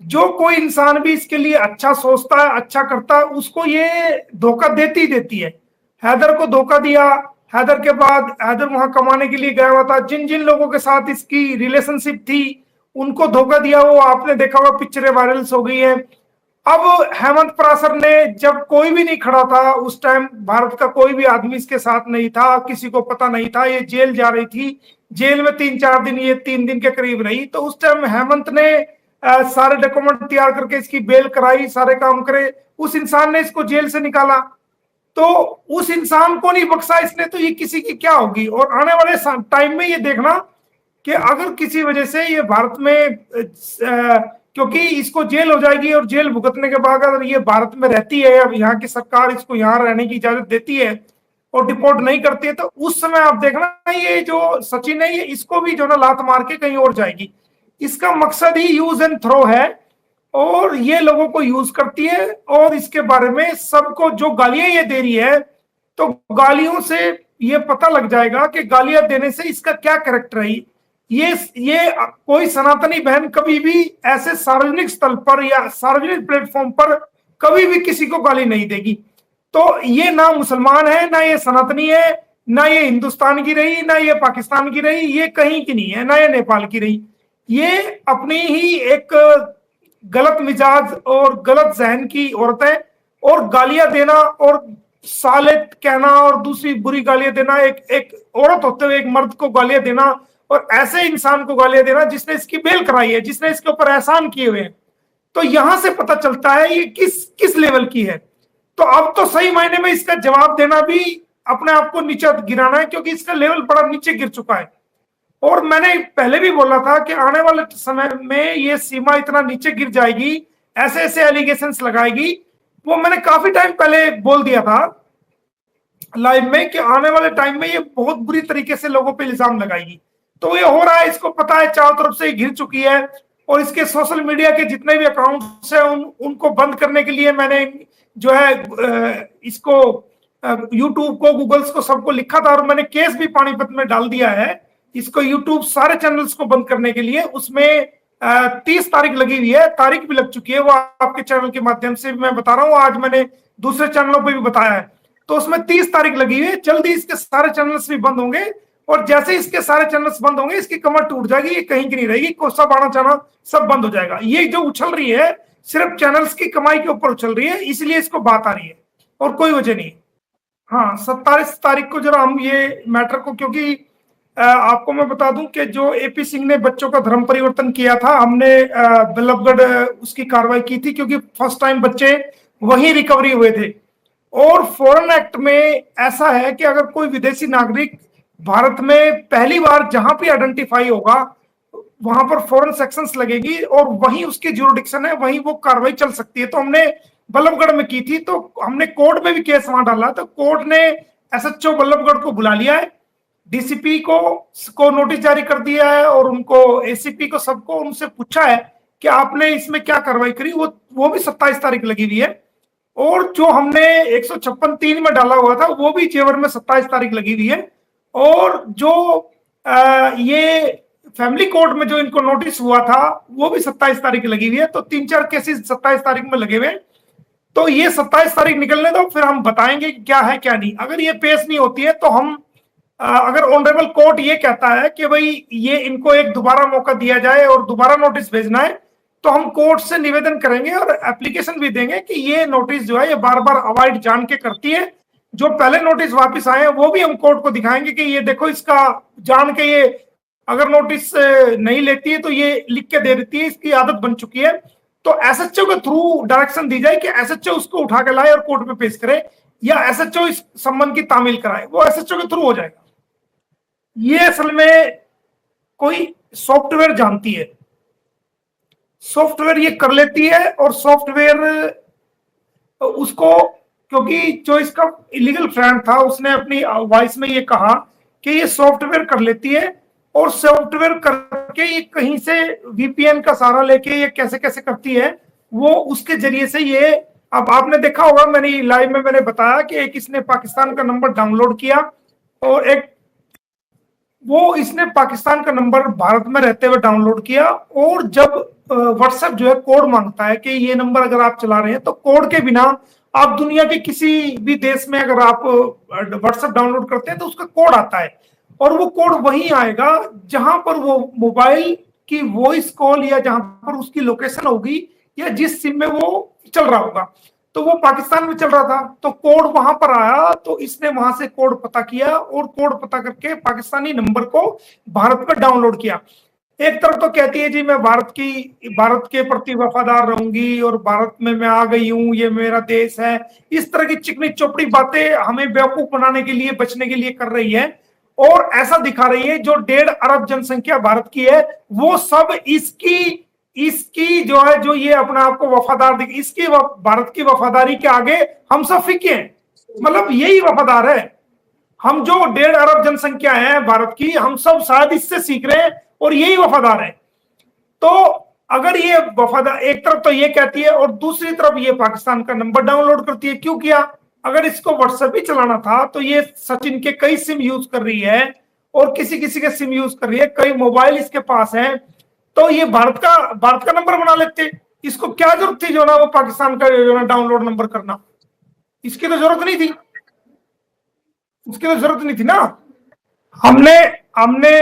जो कोई इंसान भी इसके लिए अच्छा सोचता है, अच्छा करता है, उसको ये धोखा देती देती है। हैदर को धोखा दिया। हैदर के बाद हैदर वहां कमाने के लिए गया हुआ था, जिन जिन लोगों के साथ इसकी रिलेशनशिप थी उनको धोखा दिया। वो आपने देखा हुआ पिक्चरें वायरल्स हो गई है। अब हेमंत परासर ने, जब कोई भी नहीं खड़ा था उस टाइम, भारत का कोई भी आदमी इसके साथ नहीं था, किसी को पता नहीं था, ये जेल जा रही थी, जेल में 3-4 दिन, ये 3 दिन के करीब रही, तो उस टाइम हेमंत ने सारे डॉक्यूमेंट तैयार करके इसकी बेल कराई, सारे काम करे, उस इंसान ने इसको जेल से निकाला। तो उस इंसान को नहीं बख्शा इसने, तो ये किसी की क्या होगी। और आने वाले टाइम में ये देखना कि अगर किसी वजह से ये भारत में क्योंकि इसको जेल हो जाएगी, और जेल भुगतने के बाद अगर ये भारत में रहती है, अब यहाँ की सरकार इसको यहाँ रहने की इजाजत देती है और डिपोर्ट नहीं करती है, तो उस समय आप देखना ये जो सचिन है, ये इसको भी जो ना लात मार के कहीं और जाएगी। इसका मकसद ही यूज एंड थ्रो है, और ये लोगों को यूज करती है। और इसके बारे में सबको जो गालियां ये दे रही है, तो गालियों से ये पता लग जाएगा कि गालियां देने से इसका क्या कैरेक्टर है। ये कोई सनातनी बहन कभी भी ऐसे सार्वजनिक स्थल पर या सार्वजनिक प्लेटफॉर्म पर कभी भी किसी को गाली नहीं देगी। तो ये ना मुसलमान है, ना ये सनातनी है, ना ये हिंदुस्तान की रही, ना ये पाकिस्तान की रही, ये कहीं की नहीं है, ना ये नेपाल की रही। ये अपनी ही एक गलत मिजाज और गलत जहन की औरत है। और गालियां देना और साले कहना और दूसरी बुरी गालियां देना, एक एक औरत होते हुए एक मर्द को गालियां देना, और ऐसे इंसान को गालियां देना जिसने इसकी बेल कराई है, जिसने इसके ऊपर एहसान किए हुए हैं, तो यहां से पता चलता है ये किस किस लेवल की है। तो अब तो सही मायने में इसका जवाब देना भी अपने आप को नीचे गिराना है, क्योंकि इसका लेवल बड़ा नीचे गिर चुका है। और मैंने पहले भी बोला था कि आने वाले समय में ये सीमा इतना नीचे गिर जाएगी, ऐसे ऐसे एलिगेशंस लगाएगी। वो मैंने काफी टाइम पहले बोल दिया था लाइव में कि आने वाले टाइम में ये बहुत बुरी तरीके से लोगों पे इल्जाम लगाएगी। तो ये हो रहा है, इसको पता है, चारों तरफ से घिर चुकी है। और इसके सोशल मीडिया के जितने भी अकाउंट्स हैं उनको बंद करने के लिए मैंने जो है इसको यूट्यूब को, गूगल्स को, सबको लिखा था, और मैंने केस भी पानीपत में डाल दिया है इसको, यूट्यूब सारे चैनल्स को बंद करने के लिए। उसमें 30 तारीख लगी हुई है, तारीख भी लग चुकी है, वो आपके चैनल के माध्यम से मैं बता रहा हूँ, आज मैंने दूसरे चैनलों पर भी बताया है। तो उसमें 30 तारीख लगी हुई है, जल्दी इसके सारे चैनल्स भी बंद होंगे। और जैसे इसके सारे चैनल्स बंद होंगे, इसकी कमर टूट जाएगी, ये कहीं की नहीं रहेगी, को सब आना जाना सब बंद हो जाएगा। ये जो उछल रही है सिर्फ चैनल्स की कमाई के ऊपर उछल रही है, इसलिए इसको बात आ रही है, और कोई वजह नहीं। हाँ, 27 तारीख को जरा हम ये मैटर को, क्योंकि आपको मैं बता दूं कि जो एपी सिंह ने बच्चों का धर्म परिवर्तन किया था, हमने बल्लभगढ़ उसकी कार्रवाई की थी, क्योंकि फर्स्ट टाइम बच्चे वहीं रिकवरी हुए थे। और फॉरेन एक्ट में ऐसा है कि अगर कोई विदेशी नागरिक भारत में पहली बार जहां भी आइडेंटिफाई होगा, वहां पर फॉरेन सेक्शंस लगेगी, और वहीं उसकी ज्यूरिडिक्शन है, वहीं वो कार्रवाई चल सकती है। तो हमने बल्लभगढ़ में की थी, तो हमने कोर्ट में भी केस वहां डाला, तो कोर्ट ने एसएचओ बल्लभगढ़ को बुला लिया है, डीसीपी को नोटिस जारी कर दिया है, और उनको एसीपी को, सबको उनसे पूछा है कि आपने इसमें क्या कार्रवाई करी। वो भी 27 तारीख लगी हुई है। और जो हमने 156(3) में डाला हुआ था, वो भी जेवर में 27 तारीख लगी हुई है। और जो ये फैमिली कोर्ट में जो इनको नोटिस हुआ था, वो भी 27 तारीख लगी हुई है। तो 3-4 केसेस 27 तारीख में लगे हुए। तो ये 27 तारीख निकलने दो, फिर हम बताएंगे कि क्या है क्या नहीं। अगर ये पेश नहीं होती है, तो हम अगर ऑनरेबल कोर्ट ये कहता है कि भाई ये इनको एक दोबारा मौका दिया जाए और दोबारा नोटिस भेजना है, तो हम कोर्ट से निवेदन करेंगे और एप्लीकेशन भी देंगे कि ये नोटिस जो है ये बार बार अवॉइड जान के करती है। जो पहले नोटिस वापस आए हैं वो भी हम कोर्ट को दिखाएंगे कि ये देखो, इसका जान के ये अगर नोटिस नहीं लेती है तो ये लिख के दे देती है, इसकी आदत बन चुकी है। तो एसएचओ के थ्रू डायरेक्शन दी जाए कि एसएचओ उसको उठा के लाए और कोर्ट में पेश करे, या एसएचओ इस संबंध की तामील कराए, वो एसएचओ के थ्रू हो जाएगा। ये असल में कोई सॉफ्टवेयर जानती है, सॉफ्टवेयर ये कर लेती है। और सॉफ्टवेयर उसको, क्योंकि जो इसका इलीगल फ्रेंड था उसने अपनी वॉइस में ये कहा कि ये सॉफ्टवेयर कर लेती है, और सॉफ्टवेयर करके ये कहीं से वीपीएन का सहारा लेके ये कैसे कैसे करती है, वो उसके जरिए से ये, अब आपने देखा होगा, मैंने लाइव में मैंने बताया कि एक इसने पाकिस्तान का नंबर डाउनलोड किया, और एक वो इसने पाकिस्तान का नंबर भारत में रहते हुए डाउनलोड किया, और जब व्हाट्सएप जो है कोड मांगता है कि ये नंबर अगर आप चला रहे हैं तो कोड के बिना आप दुनिया के किसी भी देश में अगर आप व्हाट्सएप डाउनलोड करते हैं तो उसका कोड आता है, और वो कोड वहीं आएगा जहां पर वो मोबाइल की वॉइस कॉल या जहां पर उसकी लोकेशन होगी या जिस सिम में वो चल रहा होगा। तो वो पाकिस्तान में चल रहा था तो कोड वहां पर आया, तो इसने वहां से कोड पता किया और कोड पता करके पाकिस्तानी नंबर को भारत में डाउनलोड किया। एक तरफ तो कहती है जी मैं भारत के प्रति वफादार रहूंगी और भारत में मैं आ गई हूं, ये मेरा देश है, इस तरह की चिकनी चौपड़ी बातें हमें बेवकूफ बनाने के लिए, बचने के लिए कर रही है, और ऐसा दिखा रही है जो 1.5 अरब जनसंख्या भारत की है वो सब इसकी इसकी जो है, जो ये अपने आप को वफादार दिख, इसकी भारत की वफादारी के आगे हम सब फीके हैं, मतलब यही वफादार है। हम जो 1.5 अरब जनसंख्या है भारत की, हम सब शायद इससे सीख रहे हैं और यही वफादार है। तो अगर ये वफादार, एक तरफ तो ये कहती है और दूसरी तरफ ये पाकिस्तान का नंबर डाउनलोड करती है, क्यों किया? अगर इसको व्हाट्सएप ही चलाना था तो ये सचिन के कई सिम यूज कर रही है और किसी किसी के सिम यूज कर रही है, कई मोबाइल इसके पास है, तो ये भारत का नंबर बना लेते। इसको क्या जरूरत थी जो ना वो पाकिस्तान का जो ना डाउनलोड नंबर करना? इसकी तो जरूरत नहीं थी, इसकी तो जरूरत नहीं थी ना। हमने हमने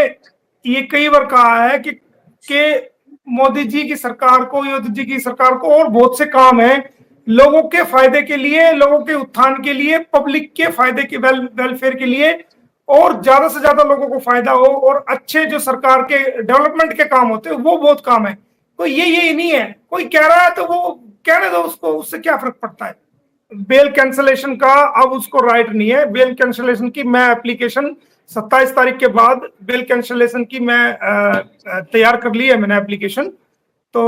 ये कई बार कहा है कि मोदी जी की सरकार को, योगी जी की सरकार को और बहुत से काम है लोगों के फायदे के लिए, लोगों के उत्थान के लिए, पब्लिक के फायदे के वेलफेयर के लिए, और ज्यादा से ज्यादा लोगों को फायदा हो और अच्छे जो सरकार के डेवलपमेंट के काम होते हैं वो बहुत काम है। कोई ये नहीं है, कोई कह रहा है तो वो कहने दो उसको, उससे क्या फर्क पड़ता है। बेल कैंसलेशन का अब उसको राइट नहीं है। बेल कैंसलेशन की मैं एप्लीकेशन 27 तारीख के बाद बेल कैंसलेशन की मैं तैयार कर ली है, मैंने एप्लीकेशन। तो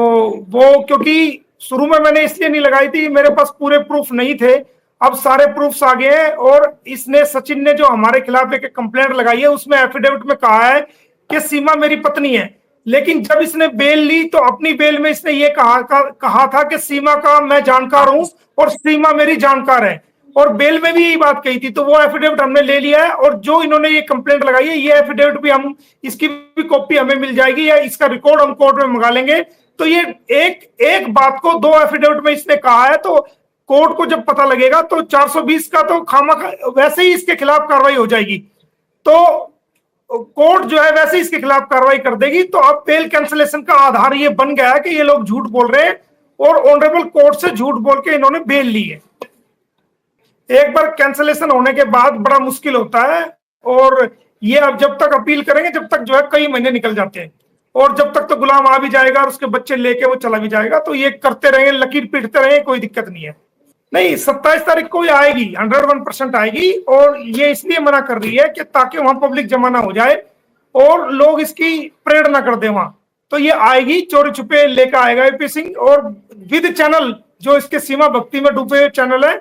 वो क्योंकि शुरू में मैंने इसलिए नहीं लगाई थी, मेरे पास पूरे प्रूफ नहीं थे, अब सारे प्रूफ्स आ गए हैं। और इसने, सचिन ने जो हमारे खिलाफ एक कंप्लेंट लगाई है उसमें एफिडेविट में कहा है कि सीमा मेरी पत्नी है, लेकिन जब इसने बेल ली तो अपनी बेल में इसने ये कहा था कि सीमा का मैं जानकार हूं और सीमा मेरी जानकार है, और बेल में भी यही बात कही थी। तो वो एफिडेविट हमने ले लिया है, और जो इन्होंने ये कंप्लेंट लगाई है ये एफिडेविट भी हम, इसकी भी कॉपी हमें मिल जाएगी या इसका रिकॉर्ड हम कोर्ट में मंगा लेंगे। तो ये एक बात को 2 एफिडेविट में इसने कहा है, तो कोर्ट को जब पता लगेगा तो 420 का तो खामखा वैसे ही इसके खिलाफ कार्रवाई हो जाएगी, तो कोर्ट जो है वैसे इसके खिलाफ कार्रवाई कर देगी। तो अब बेल कैंसलेशन का आधार ये बन गया है कि ये लोग झूठ बोल रहे हैं और ऑनरेबल कोर्ट से झूठ बोल के इन्होंने बेल ली है। एक बार कैंसलेशन होने के बाद बड़ा मुश्किल होता है, और ये अब जब तक अपील करेंगे जब तक जो है कई महीने निकल जाते हैं, और जब तक तो गुलाम आ भी जाएगा और उसके बच्चे लेके वो चला भी जाएगा। तो ये करते रहेंगे, लकीर पीटते रहेंगे, कोई दिक्कत नहीं है। नहीं, 27 तारीख को ही आएगी, 101% आएगी, और ये इसलिए मना कर रही है कि ताकि वहां पब्लिक जमा ना हो जाए और लोग इसकी परेड ना कर दे वहां। तो ये आएगी, चोरी छुपे लेकर आएगा वीपी सिंह, और विद चैनल जो इसके सीमा भक्ति में डूबे हुए चैनल है,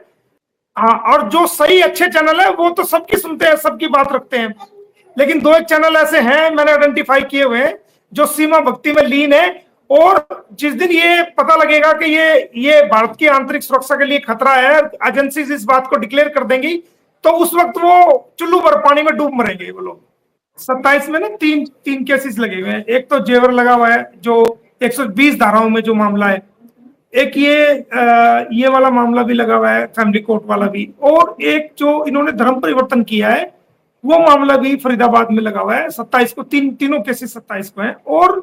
हाँ, और जो सही अच्छे चैनल है वो तो सबकी सुनते हैं, सबकी बात रखते हैं, लेकिन 2 एक चैनल ऐसे हैं मैंने आइडेंटिफाई किए हुए हैं जो सीमा भक्ति में लीन है। और जिस दिन ये पता लगेगा कि ये भारत की आंतरिक सुरक्षा के लिए खतरा है, एजेंसी इस बात को डिक्लेयर कर देंगी, तो उस वक्त वो चुल्लू भर पानी में डूब मरेंगे वो लोग। 27 में ना तीन केसेस लगे हुए हैं। एक तो जेवर लगा हुआ है जो 120 धाराओं में जो मामला है, एक ये वाला मामला भी लगा हुआ है, फैमिली कोर्ट वाला भी, और एक जो इन्होंने धर्म परिवर्तन किया है वो मामला भी फरीदाबाद में लगा हुआ है। 27 को तीनों केसेस 27 को है, और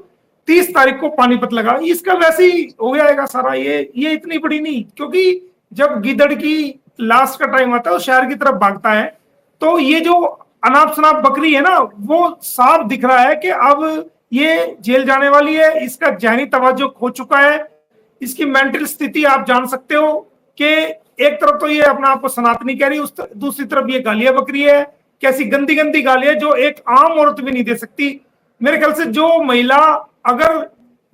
30 तारीख को पानीपत लगा। इसका वैसे ही हो जाएगा सारा, ये इतनी बड़ी नहीं, क्योंकि जब गिदड़ की लाश का टाइम आता है वो शहर की तरफ भागता है, तो ये जो अनाप शनाप बकरी है ना, वो साफ दिख रहा है कि अब ये जेल जाने वाली है, इसका जहनी तवज्जो खो चुका है, इसकी मेंटल स्थिति आप जान सकते हो कि एक तरफ तो ये अपना आपको सनातनी कह रही है, दूसरी तरफ ये गालियां बकरी है, कैसी गंदी गंदी गालियां जो एक आम औरत भी नहीं दे सकती। मेरे ख्याल से जो महिला अगर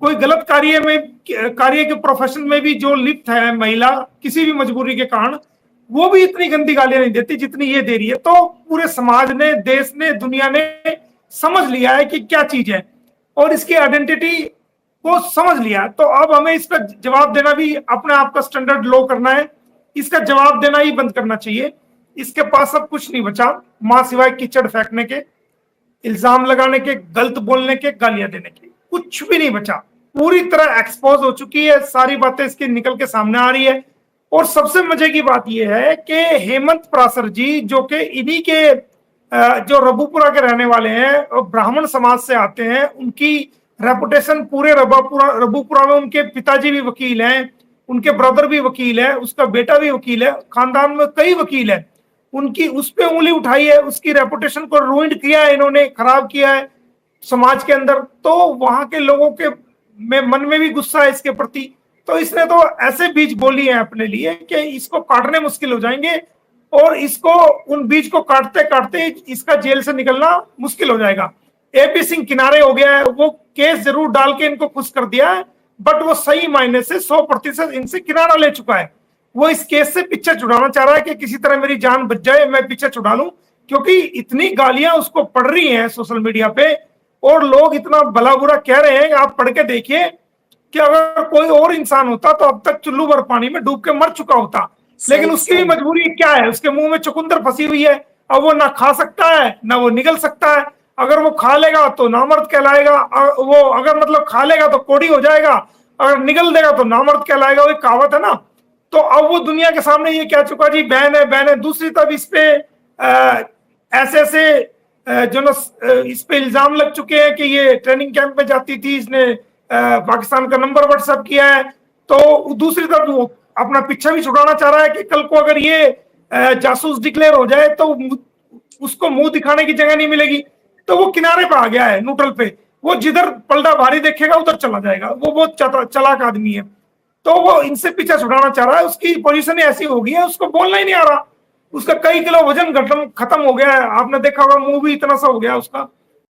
कोई गलत कार्य के प्रोफेशन में भी जो लिप्त है महिला किसी भी मजबूरी के कारण, वो भी इतनी गंदी गालियां नहीं देती जितनी ये दे रही है। तो पूरे समाज ने, देश ने, दुनिया ने समझ लिया है कि क्या चीज है और इसकी आइडेंटिटी को समझ लिया। तो अब हमें इसका जवाब देना भी अपने आप का स्टैंडर्ड लो करना है, इसका जवाब देना ही बंद करना चाहिए। इसके पास अब कुछ नहीं बचा मां सिवाय कीचड़ फेंकने के। इल्जाम लगाने के, गलत बोलने के, गालियां देने के, कुछ भी नहीं बचा। पूरी तरह एक्सपोज हो चुकी है, सारी बातें इसकी निकल के सामने आ रही है। और सबसे मजे की बात यह है कि हेमंत पराशर जी, जो कि इन्हीं के जो रबुपुरा के रहने वाले हैं और ब्राह्मण समाज से आते हैं, उनकी रेपुटेशन पूरे रबुपुरा में, उनके पिताजी भी वकील हैं, उनके ब्रदर भी वकील है, उसका बेटा भी वकील है, खानदान में कई वकील है, उनकी उस पे उंगली उठाई है, उसकी रेपुटेशन को रूइंड किया है इन्होंने, खराब किया है समाज के अंदर। तो वहां के लोगों के मन में भी गुस्सा है इसके प्रति। तो इसने तो ऐसे बीज बोली है अपने लिए कि इसको काटने मुश्किल हो जाएंगे, और इसको, उन बीज को काटते काटते इसका जेल से निकलना मुश्किल हो जाएगा। एपी सिंह किनारे हो गया है, वो केस जरूर डाल के इनको खुश कर दिया है, बट वो सही मायने से 100% इनसे किनारा ले चुका है। वो इस केस से पीछे छुड़ाना चाह रहा है कि किसी तरह मेरी जान बच जाए, मैं पीछे छुड़ा लूं, क्योंकि इतनी गालियां उसको पड़ रही हैं सोशल मीडिया पे, और लोग इतना भला बुरा कह रहे हैं। आप पढ़ के देखिए कि अगर कोई और इंसान होता तो अब तक चुल्लू भर पानी में डूब के मर चुका होता, लेकिन उसकी भी मजबूरी क्या है, उसके मुंह में चुकंदर फंसी हुई है। अब वो ना खा सकता है ना वो निगल सकता है। अगर वो खा लेगा तो नामर्द कहलाएगा, वो अगर मतलब खा लेगा तो कोड़ी हो जाएगा, अगर निगल देगा तो नामर्द कहलाएगा, वो कहावत है ना। तो अब वो दुनिया के सामने ये कह चुका जी बहन है, बहन है। दूसरी तरफ इस पे ऐसे ऐसे जो ना इस पे इल्जाम लग चुके हैं कि ये ट्रेनिंग कैंप में जाती थी, इसने पाकिस्तान का नंबर व्हाट्सएप किया है। तो दूसरी तरफ वो अपना पीछा भी छुड़ाना चाह रहा है कि कल को अगर ये जासूस डिक्लेयर हो जाए तो उसको मुंह दिखाने की जगह नहीं मिलेगी। तो वो किनारे पे आ गया है, न्यूट्रल पे। वो जिधर पलड़ा भारी देखेगा उधर चला जाएगा। वो बहुत चालाक आदमी है, तो वो इनसे पीछा छुड़ाना चाह रहा है। उसकी पोजीशन ऐसी हो गई है, उसको बोलना ही नहीं आ रहा। उसका कई किलो वजन खत्म हो गया है। आपने देखा होगा, मुंह भी इतना सा हो गया उसका।